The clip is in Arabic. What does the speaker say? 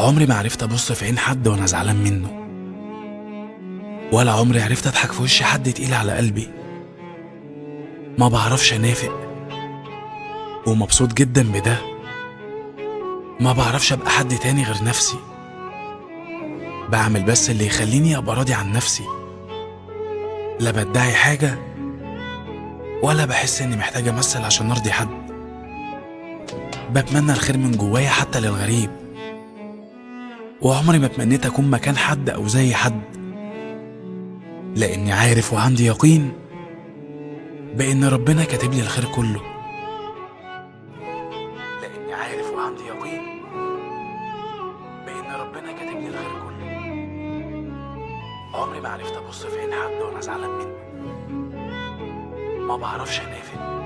عمري ما عرفت ابص في عين حد وانا زعلان منه، ولا عمري عرفت اضحك في وش حد تقيل على قلبي. ما بعرفش انافق، ومبسوط جدا بده. ما بعرفش ابقى حد تاني غير نفسي، بعمل بس اللي يخليني ابقى راضي عن نفسي. لا بدعي حاجة ولا بحس اني محتاج امثل عشان ارضي حد. بتمنى الخير من جوايا حتى للغريب، وعمري ما تمنيت اكون مكان حد او زي حد، لاني عارف وعندي يقين بان ربنا كاتب لي الخير كله. لاني عارف وعندي يقين بان ربنا كاتب لي الخير كله. عمري ما عرفت ابص في عين حد وانا زعلان منه. ما بعرفش انافق،